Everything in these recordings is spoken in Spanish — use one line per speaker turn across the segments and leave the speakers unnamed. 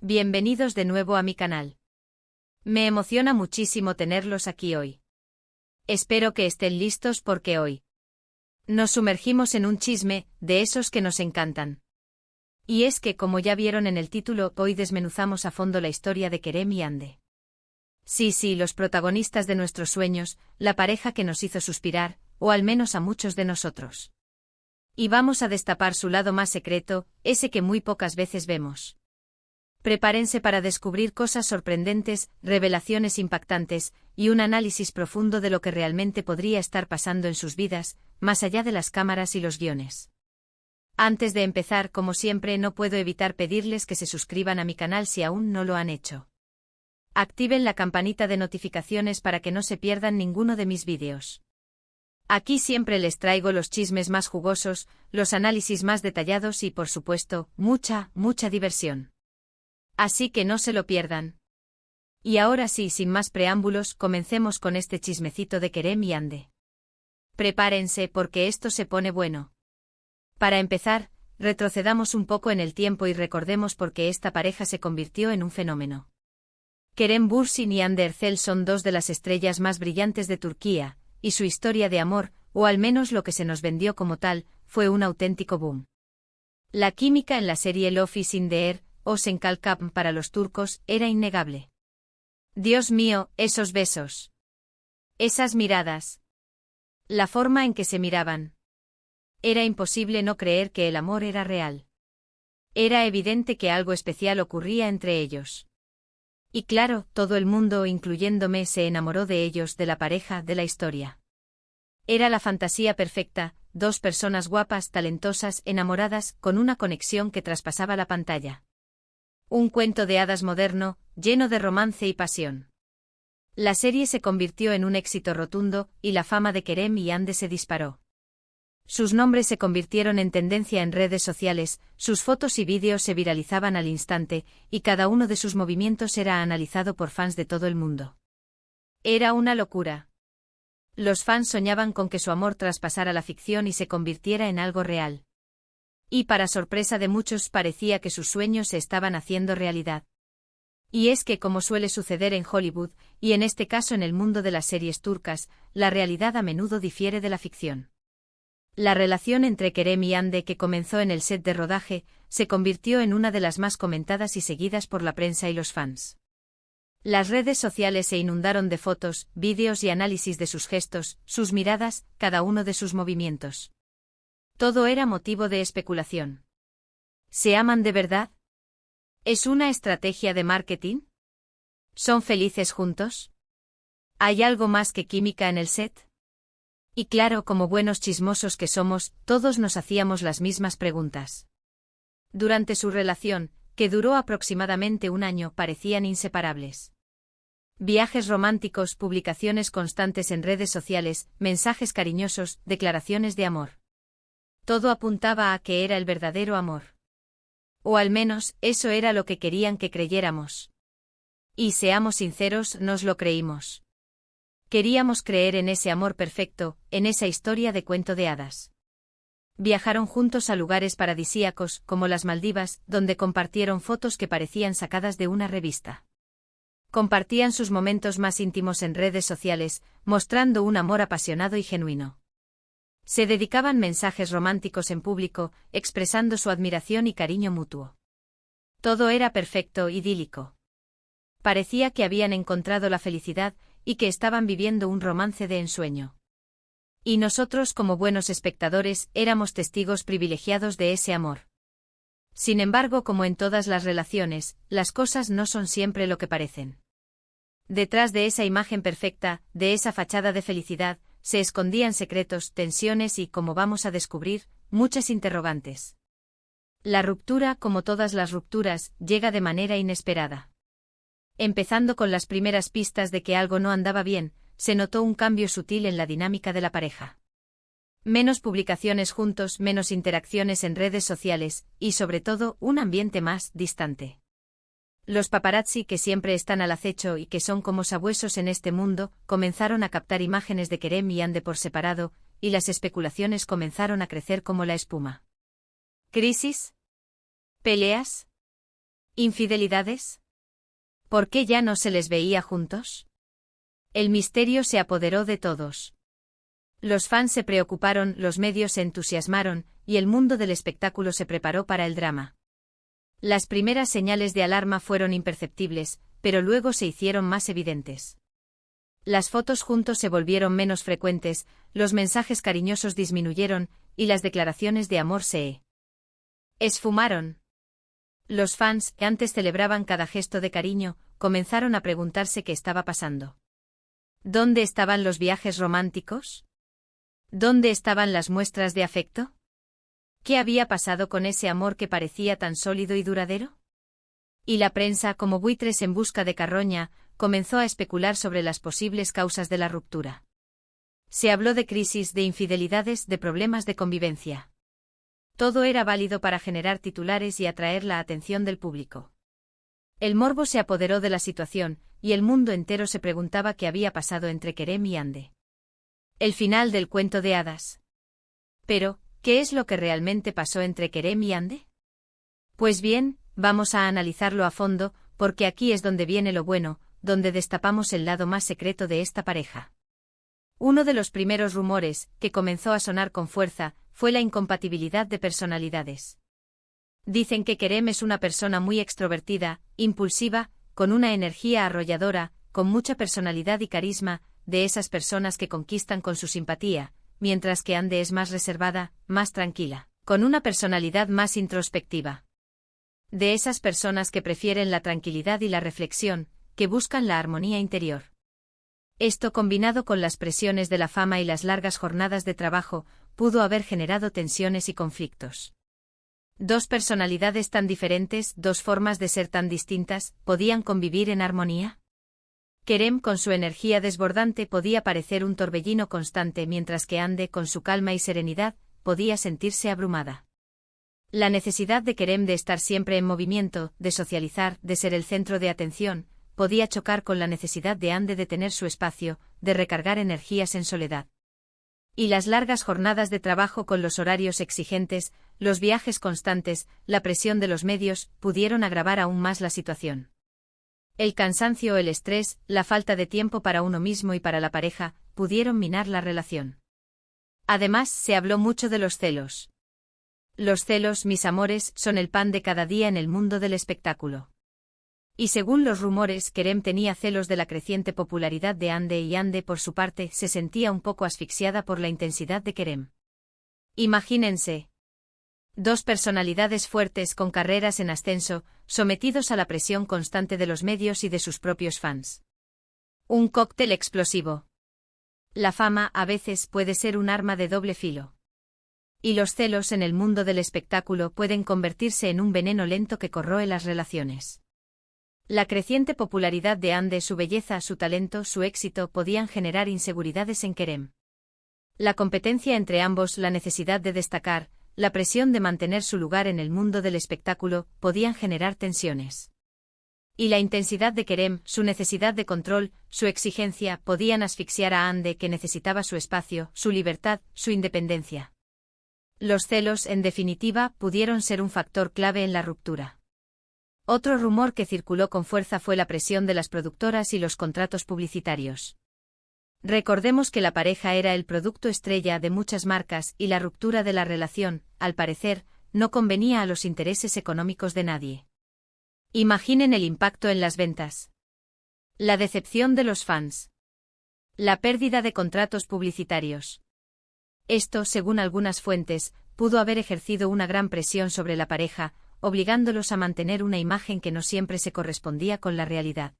Bienvenidos de nuevo a mi canal. Me emociona muchísimo tenerlos aquí hoy. Espero que estén listos porque hoy nos sumergimos en un chisme, de esos que nos encantan. Y es que, como ya vieron en el título, hoy desmenuzamos a fondo la historia de Kerem y Hande. Sí, los protagonistas de nuestros sueños, la pareja que nos hizo suspirar, o al menos a muchos de nosotros. Y vamos a destapar su lado más secreto, ese que muy pocas veces vemos. Prepárense para descubrir cosas sorprendentes, revelaciones impactantes, y un análisis profundo de lo que realmente podría estar pasando en sus vidas, más allá de las cámaras y los guiones. Antes de empezar, como siempre, no puedo evitar pedirles que se suscriban a mi canal si aún no lo han hecho. Activen la campanita de notificaciones para que no se pierdan ninguno de mis vídeos. Aquí siempre les traigo los chismes más jugosos, los análisis más detallados y, por supuesto, mucha diversión. Así que no se lo pierdan. Y ahora sí, sin más preámbulos, comencemos con este chismecito de Kerem y Hande. Prepárense porque esto se pone bueno. Para empezar, retrocedamos un poco en el tiempo y recordemos por qué esta pareja se convirtió en un fenómeno. Kerem Bürsin y Hande Erçel son dos de las estrellas más brillantes de Turquía, y su historia de amor, o al menos lo que se nos vendió como tal, fue un auténtico boom. La química en la serie Love is in the Air, o Senkalkam para los turcos, era innegable. Dios mío, esos besos. Esas miradas. La forma en que se miraban. Era imposible no creer que el amor era real. Era evidente que algo especial ocurría entre ellos. Y claro, todo el mundo, incluyéndome, se enamoró de ellos, de la pareja, de la historia. Era la fantasía perfecta, dos personas guapas, talentosas, enamoradas, con una conexión que traspasaba la pantalla. Un cuento de hadas moderno, lleno de romance y pasión. La serie se convirtió en un éxito rotundo, y la fama de Kerem y Hande se disparó. Sus nombres se convirtieron en tendencia en redes sociales, sus fotos y vídeos se viralizaban al instante, y cada uno de sus movimientos era analizado por fans de todo el mundo. Era una locura. Los fans soñaban con que su amor traspasara la ficción y se convirtiera en algo real. Y para sorpresa de muchos parecía que sus sueños se estaban haciendo realidad. Y es que, como suele suceder en Hollywood, y en este caso en el mundo de las series turcas, la realidad a menudo difiere de la ficción. La relación entre Kerem y Hande, que comenzó en el set de rodaje, se convirtió en una de las más comentadas y seguidas por la prensa y los fans. Las redes sociales se inundaron de fotos, vídeos y análisis de sus gestos, sus miradas, cada uno de sus movimientos. Todo era motivo de especulación. ¿Se aman de verdad? ¿Es una estrategia de marketing? ¿Son felices juntos? ¿Hay algo más que química en el set? Y claro, como buenos chismosos que somos, todos nos hacíamos las mismas preguntas. Durante su relación, que duró aproximadamente un año, parecían inseparables. Viajes románticos, publicaciones constantes en redes sociales, mensajes cariñosos, declaraciones de amor. Todo apuntaba a que era el verdadero amor. O al menos, eso era lo que querían que creyéramos. Y seamos sinceros, nos lo creímos. Queríamos creer en ese amor perfecto, en esa historia de cuento de hadas. Viajaron juntos a lugares paradisíacos, como las Maldivas, donde compartieron fotos que parecían sacadas de una revista. Compartían sus momentos más íntimos en redes sociales, mostrando un amor apasionado y genuino. Se dedicaban mensajes románticos en público, expresando su admiración y cariño mutuo. Todo era perfecto, idílico. Parecía que habían encontrado la felicidad, y que estaban viviendo un romance de ensueño. Y nosotros, como buenos espectadores, éramos testigos privilegiados de ese amor. Sin embargo, como en todas las relaciones, las cosas no son siempre lo que parecen. Detrás de esa imagen perfecta, de esa fachada de felicidad, se escondían secretos, tensiones y, como vamos a descubrir, muchas interrogantes. La ruptura, como todas las rupturas, llega de manera inesperada. Empezando con las primeras pistas de que algo no andaba bien, se notó un cambio sutil en la dinámica de la pareja. Menos publicaciones juntos, menos interacciones en redes sociales, y sobre todo, un ambiente más distante. Los paparazzi, que siempre están al acecho y que son como sabuesos en este mundo, comenzaron a captar imágenes de Kerem y Hande por separado, y las especulaciones comenzaron a crecer como la espuma. ¿Crisis? ¿Peleas? ¿Infidelidades? ¿Por qué ya no se les veía juntos? El misterio se apoderó de todos. Los fans se preocuparon, los medios se entusiasmaron, y el mundo del espectáculo se preparó para el drama. Las primeras señales de alarma fueron imperceptibles, pero luego se hicieron más evidentes. Las fotos juntos se volvieron menos frecuentes, los mensajes cariñosos disminuyeron, y las declaraciones de amor se esfumaron. Los fans, que antes celebraban cada gesto de cariño, comenzaron a preguntarse qué estaba pasando. ¿Dónde estaban los viajes románticos? ¿Dónde estaban las muestras de afecto? ¿Qué había pasado con ese amor que parecía tan sólido y duradero? Y la prensa, como buitres en busca de carroña, comenzó a especular sobre las posibles causas de la ruptura. Se habló de crisis, de infidelidades, de problemas de convivencia. Todo era válido para generar titulares y atraer la atención del público. El morbo se apoderó de la situación, y el mundo entero se preguntaba qué había pasado entre Kerem y Hande. El final del cuento de hadas. Pero, ¿qué es lo que realmente pasó entre Kerem y Hande? Pues bien, vamos a analizarlo a fondo, porque aquí es donde viene lo bueno, donde destapamos el lado más secreto de esta pareja. Uno de los primeros rumores, que comenzó a sonar con fuerza, fue la incompatibilidad de personalidades. Dicen que Kerem es una persona muy extrovertida, impulsiva, con una energía arrolladora, con mucha personalidad y carisma, de esas personas que conquistan con su simpatía, mientras que Hande es más reservada, más tranquila, con una personalidad más introspectiva. De esas personas que prefieren la tranquilidad y la reflexión, que buscan la armonía interior. Esto, combinado con las presiones de la fama y las largas jornadas de trabajo, pudo haber generado tensiones y conflictos. Dos personalidades tan diferentes, dos formas de ser tan distintas, ¿podían convivir en armonía? Kerem, con su energía desbordante, podía parecer un torbellino constante, mientras que Hande, con su calma y serenidad, podía sentirse abrumada. La necesidad de Kerem de estar siempre en movimiento, de socializar, de ser el centro de atención, podía chocar con la necesidad de Hande de tener su espacio, de recargar energías en soledad. Y las largas jornadas de trabajo con los horarios exigentes, los viajes constantes, la presión de los medios, pudieron agravar aún más la situación. El cansancio, el estrés, la falta de tiempo para uno mismo y para la pareja, pudieron minar la relación. Además, se habló mucho de los celos. Los celos, mis amores, son el pan de cada día en el mundo del espectáculo. Y según los rumores, Kerem tenía celos de la creciente popularidad de Hande, y Hande, por su parte, se sentía un poco asfixiada por la intensidad de Kerem. Imagínense. Dos personalidades fuertes con carreras en ascenso, sometidos a la presión constante de los medios y de sus propios fans. Un cóctel explosivo. La fama, a veces, puede ser un arma de doble filo. Y los celos en el mundo del espectáculo pueden convertirse en un veneno lento que corroe las relaciones. La creciente popularidad de Hande, su belleza, su talento, su éxito podían generar inseguridades en Kerem. La competencia entre ambos, la necesidad de destacar, la presión de mantener su lugar en el mundo del espectáculo, podían generar tensiones. Y la intensidad de Kerem, su necesidad de control, su exigencia, podían asfixiar a Hande, que necesitaba su espacio, su libertad, su independencia. Los celos, en definitiva, pudieron ser un factor clave en la ruptura. Otro rumor que circuló con fuerza fue la presión de las productoras y los contratos publicitarios. Recordemos que la pareja era el producto estrella de muchas marcas y la ruptura de la relación, al parecer, no convenía a los intereses económicos de nadie. Imaginen el impacto en las ventas. La decepción de los fans. La pérdida de contratos publicitarios. Esto, según algunas fuentes, pudo haber ejercido una gran presión sobre la pareja, obligándolos a mantener una imagen que no siempre se correspondía con la realidad.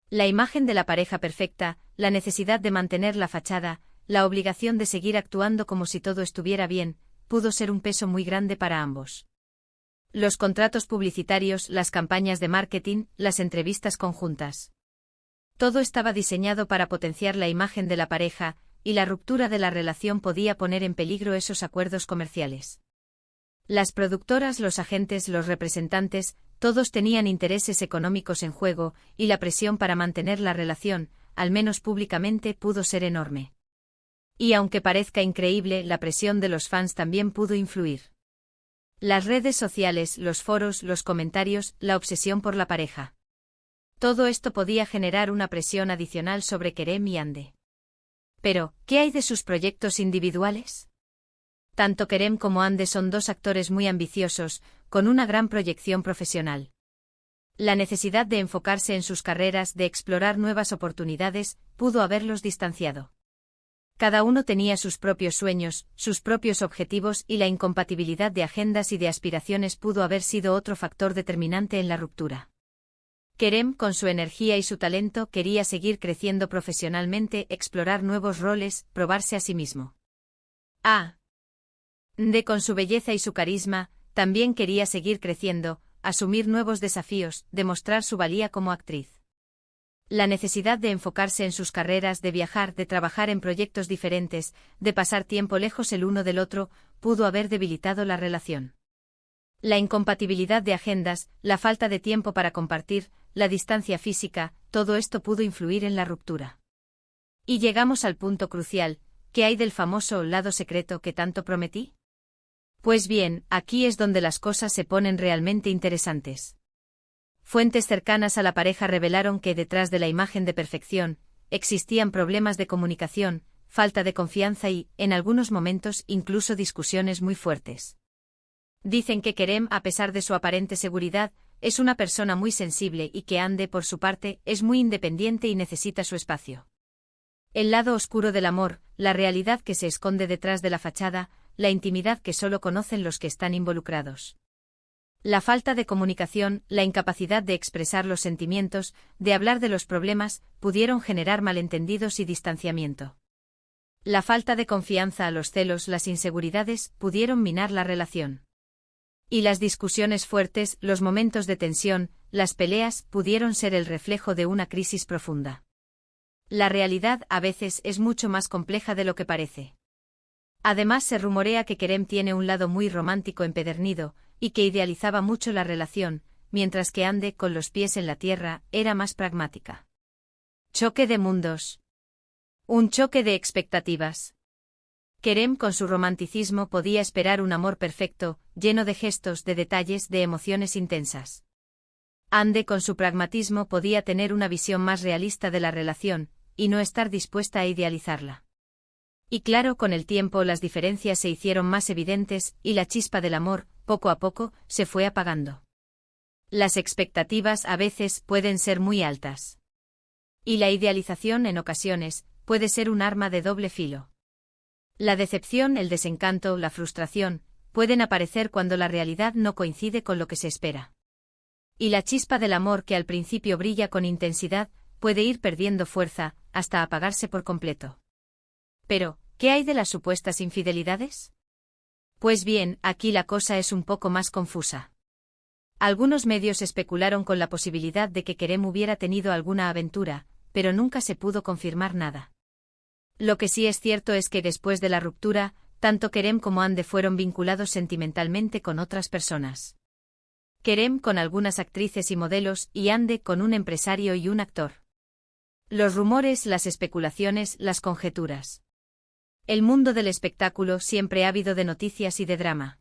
La imagen de la pareja perfecta, la necesidad de mantener la fachada, la obligación de seguir actuando como si todo estuviera bien, pudo ser un peso muy grande para ambos. Los contratos publicitarios, las campañas de marketing, las entrevistas conjuntas. Todo estaba diseñado para potenciar la imagen de la pareja, y la ruptura de la relación podía poner en peligro esos acuerdos comerciales. Las productoras, los agentes, los representantes, todos tenían intereses económicos en juego, y la presión para mantener la relación, al menos públicamente, pudo ser enorme. Y aunque parezca increíble, la presión de los fans también pudo influir. Las redes sociales, los foros, los comentarios, la obsesión por la pareja. Todo esto podía generar una presión adicional sobre Kerem y Hande. Pero, ¿qué hay de sus proyectos individuales? Tanto Kerem como Hande son dos actores muy ambiciosos, con una gran proyección profesional. La necesidad de enfocarse en sus carreras, de explorar nuevas oportunidades, pudo haberlos distanciado. Cada uno tenía sus propios sueños, sus propios objetivos y la incompatibilidad de agendas y de aspiraciones pudo haber sido otro factor determinante en la ruptura. Kerem, con su energía y su talento, quería seguir creciendo profesionalmente, explorar nuevos roles, probarse a sí mismo. Hande, con su belleza y su carisma, también quería seguir creciendo, asumir nuevos desafíos, demostrar su valía como actriz. La necesidad de enfocarse en sus carreras, de viajar, de trabajar en proyectos diferentes, de pasar tiempo lejos el uno del otro, pudo haber debilitado la relación. La incompatibilidad de agendas, la falta de tiempo para compartir, la distancia física, todo esto pudo influir en la ruptura. Y llegamos al punto crucial, ¿qué hay del famoso lado secreto que tanto prometí? Pues bien, aquí es donde las cosas se ponen realmente interesantes. Fuentes cercanas a la pareja revelaron que detrás de la imagen de perfección, existían problemas de comunicación, falta de confianza y, en algunos momentos, incluso discusiones muy fuertes. Dicen que Kerem, a pesar de su aparente seguridad, es una persona muy sensible y que Hande, por su parte, es muy independiente y necesita su espacio. El lado oscuro del amor, la realidad que se esconde detrás de la fachada, la intimidad que solo conocen los que están involucrados. La falta de comunicación, la incapacidad de expresar los sentimientos, de hablar de los problemas, pudieron generar malentendidos y distanciamiento. La falta de confianza, los celos, las inseguridades, pudieron minar la relación. Y las discusiones fuertes, los momentos de tensión, las peleas, pudieron ser el reflejo de una crisis profunda. La realidad, a veces, es mucho más compleja de lo que parece. Además, se rumorea que Kerem tiene un lado muy romántico empedernido, y que idealizaba mucho la relación, mientras que Hande, con los pies en la tierra, era más pragmática. Choque de mundos. Un choque de expectativas. Kerem, con su romanticismo, podía esperar un amor perfecto, lleno de gestos, de detalles, de emociones intensas. Hande, con su pragmatismo, podía tener una visión más realista de la relación, y no estar dispuesta a idealizarla. Y claro, con el tiempo las diferencias se hicieron más evidentes, y la chispa del amor, poco a poco, se fue apagando. Las expectativas a veces pueden ser muy altas. Y la idealización en ocasiones puede ser un arma de doble filo. La decepción, el desencanto, la frustración, pueden aparecer cuando la realidad no coincide con lo que se espera. Y la chispa del amor que al principio brilla con intensidad, puede ir perdiendo fuerza, hasta apagarse por completo. Pero, ¿qué hay de las supuestas infidelidades? Pues bien, aquí la cosa es un poco más confusa. Algunos medios especularon con la posibilidad de que Kerem hubiera tenido alguna aventura, pero nunca se pudo confirmar nada. Lo que sí es cierto es que después de la ruptura, tanto Kerem como Hande fueron vinculados sentimentalmente con otras personas. Kerem con algunas actrices y modelos y Hande con un empresario y un actor. Los rumores, las especulaciones, las conjeturas. El mundo del espectáculo siempre ha ávido de noticias y de drama.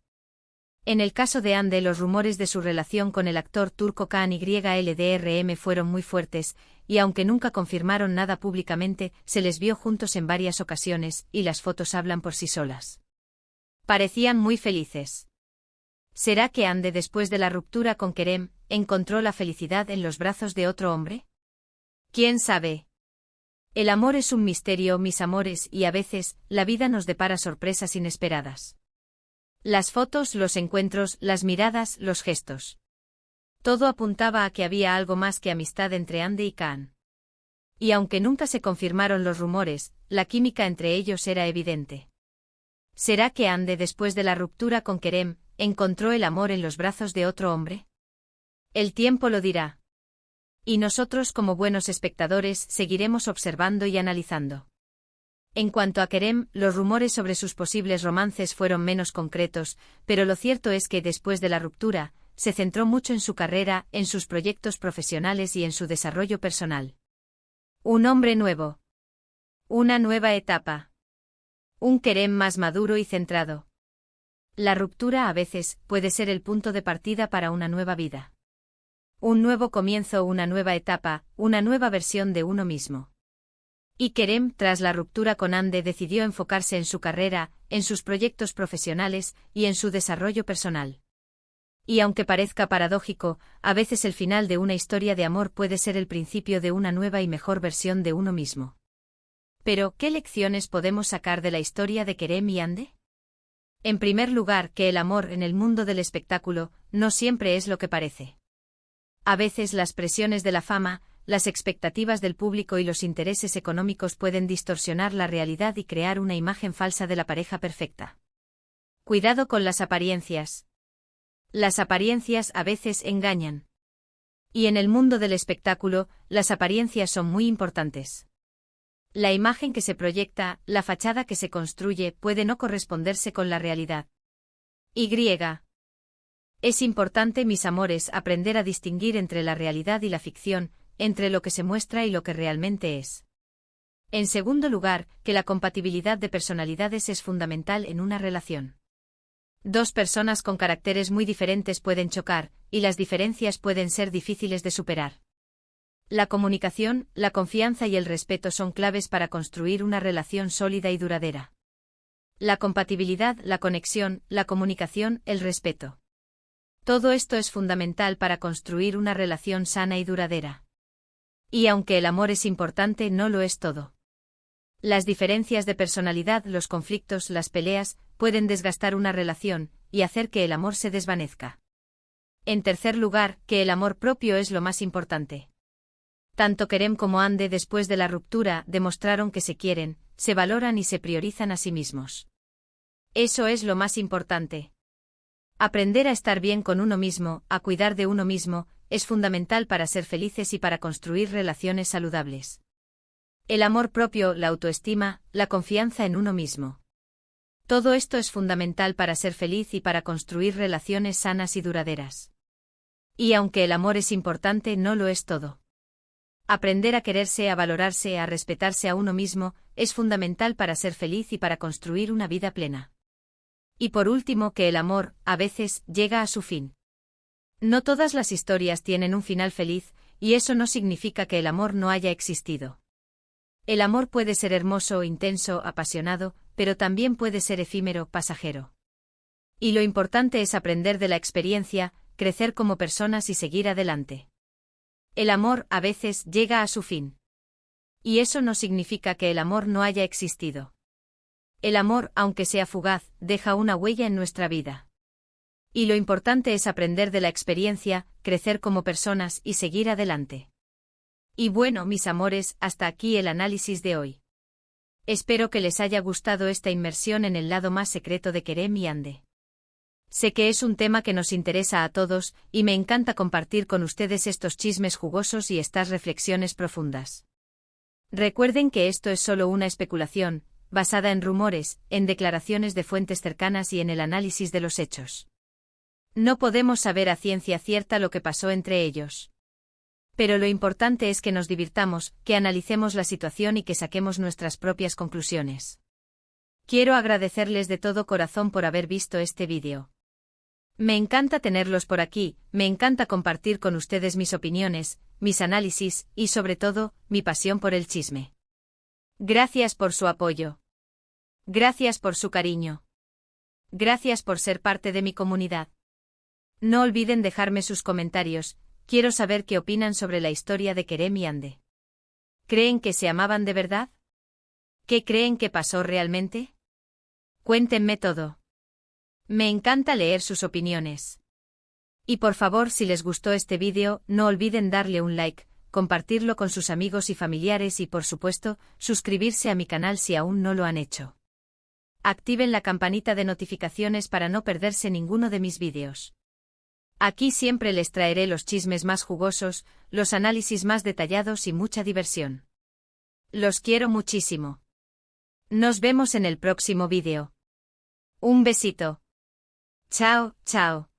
En el caso de Hande, los rumores de su relación con el actor turco Kaan Yıldırım fueron muy fuertes, y aunque nunca confirmaron nada públicamente, se les vio juntos en varias ocasiones, y las fotos hablan por sí solas. Parecían muy felices. ¿Será que Hande, después de la ruptura con Kerem, encontró la felicidad en los brazos de otro hombre? ¿Quién sabe? El amor es un misterio, mis amores, y a veces, la vida nos depara sorpresas inesperadas. Las fotos, los encuentros, las miradas, los gestos. Todo apuntaba a que había algo más que amistad entre Hande y Kaan. Y aunque nunca se confirmaron los rumores, la química entre ellos era evidente. ¿Será que Hande, después de la ruptura con Kerem, encontró el amor en los brazos de otro hombre? El tiempo lo dirá. Y nosotros, como buenos espectadores, seguiremos observando y analizando. En cuanto a Kerem, los rumores sobre sus posibles romances fueron menos concretos, pero lo cierto es que después de la ruptura, se centró mucho en su carrera, en sus proyectos profesionales y en su desarrollo personal. Un hombre nuevo. Una nueva etapa. Un Kerem más maduro y centrado. La ruptura a veces puede ser el punto de partida para una nueva vida. Un nuevo comienzo, una nueva etapa, una nueva versión de uno mismo. Y Kerem, tras la ruptura con Hande, decidió enfocarse en su carrera, en sus proyectos profesionales y en su desarrollo personal. Y aunque parezca paradójico, a veces el final de una historia de amor puede ser el principio de una nueva y mejor versión de uno mismo. Pero, ¿qué lecciones podemos sacar de la historia de Kerem y Hande? En primer lugar, que el amor en el mundo del espectáculo no siempre es lo que parece. A veces las presiones de la fama, las expectativas del público y los intereses económicos pueden distorsionar la realidad y crear una imagen falsa de la pareja perfecta. Cuidado con las apariencias. Las apariencias a veces engañan. Y en el mundo del espectáculo, las apariencias son muy importantes. La imagen que se proyecta, la fachada que se construye, puede no corresponderse con la realidad. Es importante, mis amores, aprender a distinguir entre la realidad y la ficción, entre lo que se muestra y lo que realmente es. En segundo lugar, que la compatibilidad de personalidades es fundamental en una relación. Dos personas con caracteres muy diferentes pueden chocar, y las diferencias pueden ser difíciles de superar. La comunicación, la confianza y el respeto son claves para construir una relación sólida y duradera. La compatibilidad, la conexión, la comunicación, el respeto. Todo esto es fundamental para construir una relación sana y duradera. Y aunque el amor es importante, no lo es todo. Las diferencias de personalidad, los conflictos, las peleas, pueden desgastar una relación y hacer que el amor se desvanezca. En tercer lugar, que el amor propio es lo más importante. Tanto Kerem como Hande, después de la ruptura, demostraron que se quieren, se valoran y se priorizan a sí mismos. Eso es lo más importante. Aprender a estar bien con uno mismo, a cuidar de uno mismo, es fundamental para ser felices y para construir relaciones saludables. El amor propio, la autoestima, la confianza en uno mismo. Todo esto es fundamental para ser feliz y para construir relaciones sanas y duraderas. Y aunque el amor es importante, no lo es todo. Aprender a quererse, a valorarse, a respetarse a uno mismo, es fundamental para ser feliz y para construir una vida plena. Y por último, que el amor, a veces, llega a su fin. No todas las historias tienen un final feliz, y eso no significa que el amor no haya existido. El amor puede ser hermoso, intenso, apasionado, pero también puede ser efímero, pasajero. Y lo importante es aprender de la experiencia, crecer como personas y seguir adelante. El amor, a veces, llega a su fin. Y eso no significa que el amor no haya existido. El amor, aunque sea fugaz, deja una huella en nuestra vida. Y lo importante es aprender de la experiencia, crecer como personas y seguir adelante. Y bueno, mis amores, hasta aquí el análisis de hoy. Espero que les haya gustado esta inmersión en el lado más secreto de Kerem y Hande. Sé que es un tema que nos interesa a todos, y me encanta compartir con ustedes estos chismes jugosos y estas reflexiones profundas. Recuerden que esto es solo una especulación, basada en rumores, en declaraciones de fuentes cercanas y en el análisis de los hechos. No podemos saber a ciencia cierta lo que pasó entre ellos. Pero lo importante es que nos divirtamos, que analicemos la situación y que saquemos nuestras propias conclusiones. Quiero agradecerles de todo corazón por haber visto este vídeo. Me encanta tenerlos por aquí, me encanta compartir con ustedes mis opiniones, mis análisis y sobre todo, mi pasión por el chisme. Gracias por su apoyo. Gracias por su cariño. Gracias por ser parte de mi comunidad. No olviden dejarme sus comentarios, quiero saber qué opinan sobre la historia de Kerem y Hande. ¿Creen que se amaban de verdad? ¿Qué creen que pasó realmente? Cuéntenme todo. Me encanta leer sus opiniones. Y por favor, si les gustó este vídeo, no olviden darle un like, compartirlo con sus amigos y familiares y por supuesto, suscribirse a mi canal si aún no lo han hecho. Activen la campanita de notificaciones para no perderse ninguno de mis vídeos. Aquí siempre les traeré los chismes más jugosos, los análisis más detallados y mucha diversión. Los quiero muchísimo. Nos vemos en el próximo vídeo. Un besito. Chao, chao.